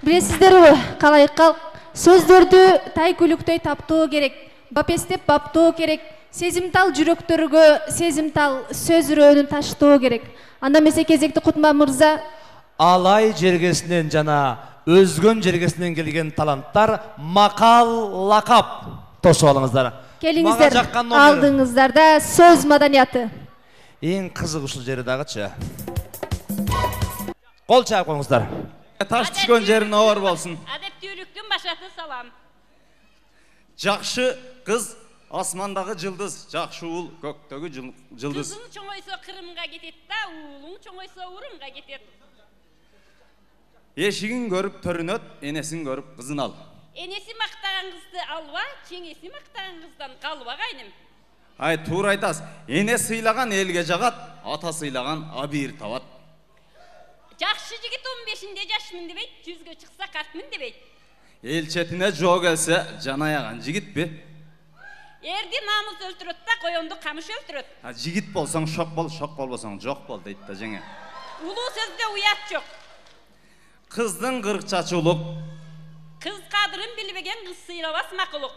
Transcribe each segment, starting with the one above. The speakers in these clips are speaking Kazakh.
Білесіздербі, қалай қалқ, сөздерді тай күліктэй таптуу керек, бапестеп баптуу керек, сезімтал жүрөктөргө сезімтал сөз үрөөнүн таштоо керек. Анда месе кезекті Кутман мырза. Алай жергесінен жана өзгөн жергесінен келген таланттар мақал лақап тосып алыңыздар. Келіңіздер, алдыңыздарда сөз маданияты. Ең қызығушыл жері дағычы. Қол чайып қойыңыздар. Таш түшкөн жерин оор болсын. Адептүүлүктүн башатын салам. Жакшы кыз асмандағы жылдыз, жакшы уул көктөгү жылдыз. Кызың чоңойсо Кырымга кетет да, уулуң чоңойсо Урумга кетет. Эшигин көрүп төрүнөт, энесин көрүп кызын ал. Энеси мактаган кызды алба, чеңеси мактаган кыздан калба кайным. Ай, туура айтасыз. Эне сыйлаган элге жагат, ата сыйлаган абийир табат. Жакшы жигит 15-нде жашмын дебейт, 100гө чыкса картмын дебейт. Эл четине жоо келсе, жан аяган жигит бе? Эрди намус өлтүрөт да, коёнду камыш өлтүрөт. Жигит болсоң шок бол, шок болбосоң жок бол дейт да жеңе. Улуу сөздө уят жок. Кыздын кыркчачулук, Кыз кадырын билбеген кыз сыйлабас макулук.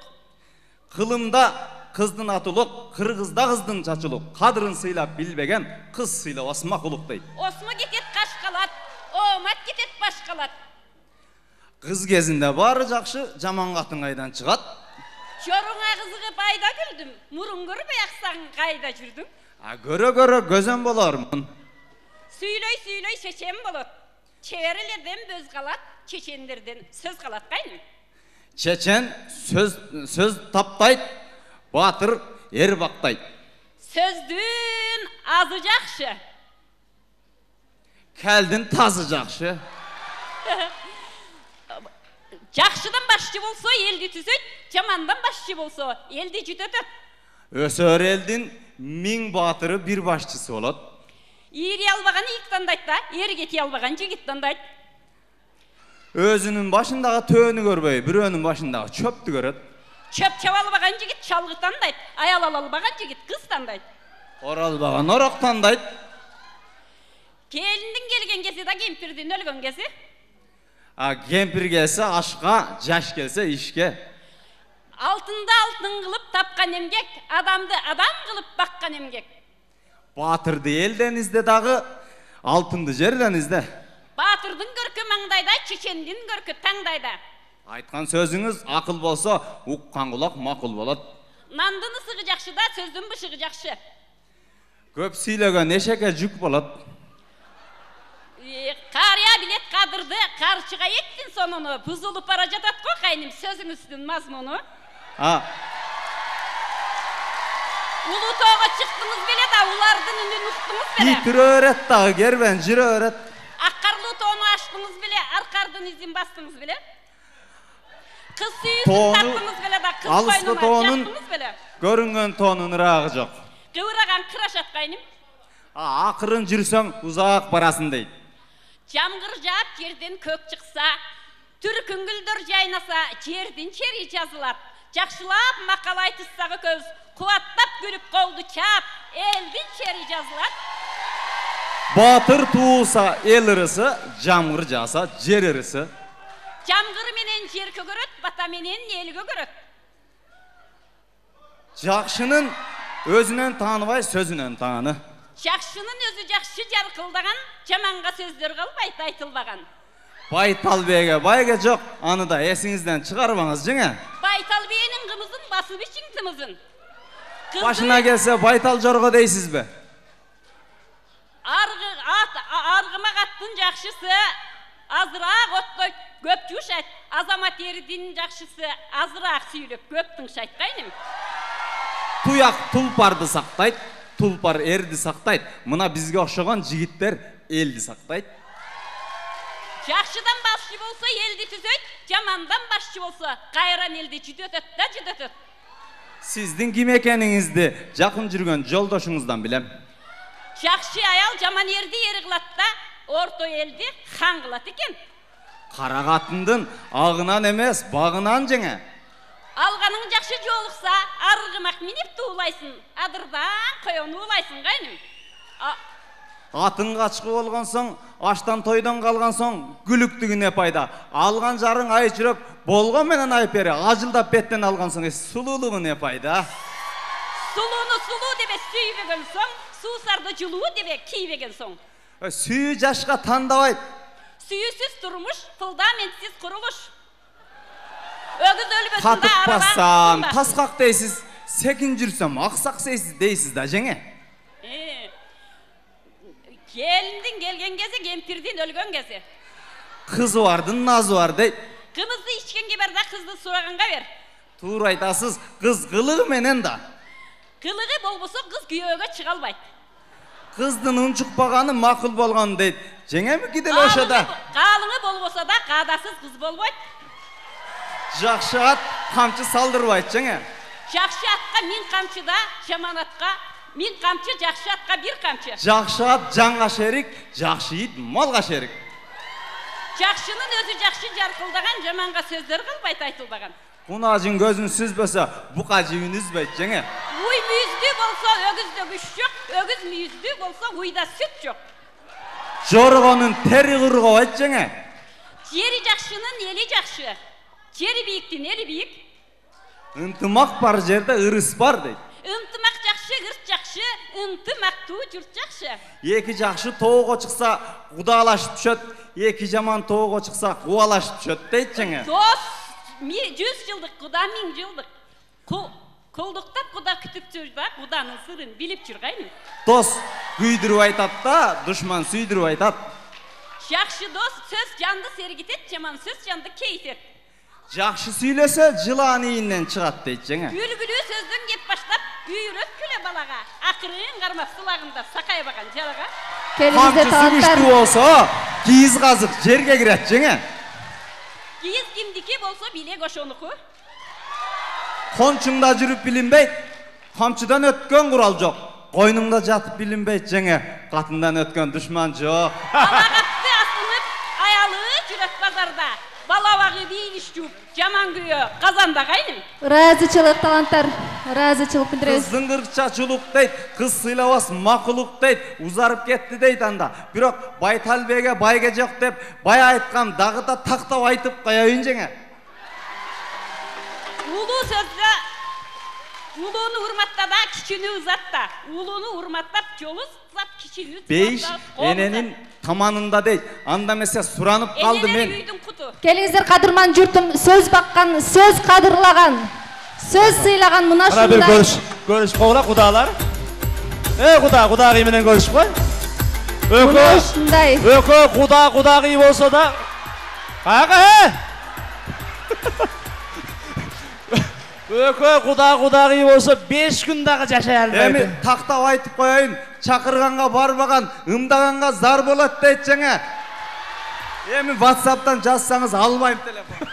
кылымда кыздын атулук, кыргызда кыздын чачулук. Кадырын сыйлап билбеген кыз сыйлабас макулук дейт. Осмо кетет кашкалат, омат кетет башкалат. Кыз кезинде бары жакшы, жаман катын кайдан чыгат? Жоруңа кызыгып айда күлдүм, мурун көрбөй аксаң кайда жүрдүң? Көрө көзөн болормун. Сүйлөй чечен болот. Чеберелерден бөз калат, чечендерден сөз калат кайны. Чечен сөз таптайт, батыр ер бактайт. Сөздүн азы жакшы. Кәлдин тазы жакшы. Жакшыдан башчы болсо элди түзөт, жамандан башчы болсо элди жүдөтөт. Өсөр элдин 1000 батыры бир башчысы болот. Ири албаган ийик тандайт да, эр кете албаган жигит тандайт. Өзүнүн башындагы төөнү көрбөй, бирөөнүн башындагы чөптү көрөт. Чөп чаба албаган жигит чалгы тандайт, аял ала албаган жигит кыз тандайт. Оралбаган орок тандайт. Келиндин келген кези да кемпирдин өлгөн кези. Кемпир келсе ашка, жаш келсе ишке. Алтынды алтын кылып тапкан эмгек, адамды адам кылып баккан эмгек. Батырды элден изде дагы, алтынды жерден изде. Батырдын көркү маңдайда, чечендин көркү таңдайда. Айткан сөзүңүз акыл болсо, уккан кулак макул болот. Нандын ысыгы жакшы да, сөздүн бышыгы жакшы. Көп сүйлөгөн эшекке жүк болот. Кария билет кадырды, карчыга еттин сонуну, бузулуп бара жатат го кайным сөзүңүздүн мазмуну. Улутоого чыктыңыз беле да, улардын үнүн уктуңуз беле. Итүрө өрөт дагы, кербен жүрө өрөт. Аккарлуу тоону ачтыңыз беле, аркардын изин бастыңыз беле. Кыз сүйүүсүн таптыңыз беле да, кыз койнуна жактыңыз беле. Көрүнгөн тоонун ыраагы жок. Кыбыраган кырашат кайным. Акырын жүрсөң узак барасың дейт. Жамгыр жаап жерден көк чыкса, түркүн гүлдөр жайнаса, жердин чери жазылат. Жакшылап макал айтышсагы көз, кубаттап күлүп колду чаап, элдин чери жазылат. Батыр тууса эл ырысы, жамгыр жааса жер ырысы. Жамгыр менен жер көгөрөт, бата менен эл көгөрөт. Жакшынын өзүнөн тааныбай, сөзүнөн тааны. Жакшынын өзү жакшы жаркылдаган, жаманга сөздөр калбайт айтылбаган. Байтал бээге байге жок, аны да эсиңизден чыгарбаңыз жеңе. Байтал бээнин кымызын басып ичиң тымызын. Башына келсе байтал жорго дейсизби? Аргыма каттын жакшысы азыраак оттойт, көп жушайт. Азамат эрдин жакшысы азыраак сүйлөп, көп тыңшайт кайным. Туяк тулпарды сактайт, тулпар эрди сактайт. Мына бизге окшогон жигиттер элди сактайт. Жакшыдан башчы болсо элди түзөйт, жамандан башчы болсо кайран элди жүдөтөт да жүдөтөт. Сиздин ким экениңизди жакын жүргөн жолдошуңуздан билем. Жакшы аял жаман эрди эр кылат да, орто элди хан кылат экен. Кара катындын агынан эмес, багынан жеңе. Алганың жакшы жолукса, аргымак минип туулайсың, адырдан коёну улайсың кайным. Атың қачқы болған соң, аштан тойдан қалған соң, күліктігіне пайда. Алған жарың ай жүрек, болған менен ай пері, ажылдап беттен алған соң, сұлулығыне пайда. Сұлуны сұлу деп сүйбеген соң, сусарды жылуы деп кийбеген соң. Сүйі жашқа тандабайды. Сүйісіз тұрмыш, фундаменtsiz құрылыш. Өгіз өлбесінде Қатып бассам, арабан. тасқақ дейсіз, секін жүрсем, ақсақ дейсіз да, жеңе. Келіндің келген кeze, кемпірден өлген кeze. Қызы бардың, назы бар дейді. Қымызды ішкенге берді, қызды сұрағанға бер. Тура айтасыз, қыз қылығы менен да. Қылығы болбосо қыз күйеуге шыға албайды. Қыздың ұншықпағаны мақұл болған дейді. Жеңе ме кедел ошада? Қалыңы болбоса да қадасыз қыз болбайды. Жақшы ат қамчы салдырбайды, жеңе. Жақшы атқа мен қамчыда, жаман атқа мен қамчы, жақшы атқа бір қамчы. Жақшы ат жанға шерік, жақшы ит малға шерік. Жақшының өзі жақшы жарқылдаған, жаманға сөздер қылбайды айтылдаған. Құнажың көзін сүзбесе, бұқа жиын үзбейді, жеңе. Уй мүйізді болса, өгізді күш жоқ, өгіз мүйізді болса, уйда сүт жоқ. Жорғаның тері құрғы байды, жеңе. Жері жақшының елі жақшы, жері биіктен елі биік. Ынтымақ бар жерде ырыс бар дейді. Ынтымақ жақшы, ырыс жақшы, ынтымақтуу жұрт жақшы. Екі жақшы тоғға шықса, құдалашып түшет, екі жаман тоғға шықса, қуалашып түшет дейді, жеңе. Дос, 100 жылдық, құда 1000 жылдық. Қолдықтап құда күтіп жүрді, құданың сырын біліп жүргайны. Дос күйдіріп айтады да, дұшман сүйдіріп айтады. Жақшы дос сөз жанды сергітет, жаман сөз жанды кейтет. Жақшы сөйлесе, жылан иінен шығады дейді, жеңе. Үлгілі сөздің кеп баштап, үйіріп күле балаға, ақырын қармап сылағында сақай баған жалаға. Келіңіздер Қамшысы таланттар. күшті болса, киіз қазық жерге кіреді, жеңе. Киіз кімдіке болса билек ошонуку. Қоншыңда жүріп білінбейді, қамшыдан өткен құрал жоқ. Қойныңда жатып білінбейді, жеңе. Қатындан өткен дұшман жоқ. Балағапты асынып, аялы жүрек базарда. Балавағы бейіш жуып, жаман күйі қазанда қайным. Разычылық таланттар, разычылық білдіресіз. Қыздың қырықша чулық дейді, қыз сыйлавас мақұлық дейді, ұзарып кетті дейді анда. Бірақ Байталбеге байге жоқ деп, бай айтқан дағыта тақтау айтып қаяйын, жеңе. Улу сөзді, улуны урматта да, кичіні ұзатта. Улуны урматтап, жолы ұзат, кичіні ұзатта. Бейш, ененің таманында дейді, анда месе сұранып қалды мен. Енелері үйдің құты. Келіңіздер қадырман жұртым, сөз баққан, сөз қадырлаған, сөз сыйлаған мұна Ана бір шындай. көріш қоғыла құдалар. Құда қименен көріш қой. Мұна шындай. Өкі құда қи болса да. Қаға, Өкі құда қи болса 5 күндағы жашай Әмі алмайды. тақтау айтып қойайын, шақырғанға бармаған, ымдағанға зар болады дейді, жеңе. Әмі WhatsApp-тан жазсаңыз алмайым телефон.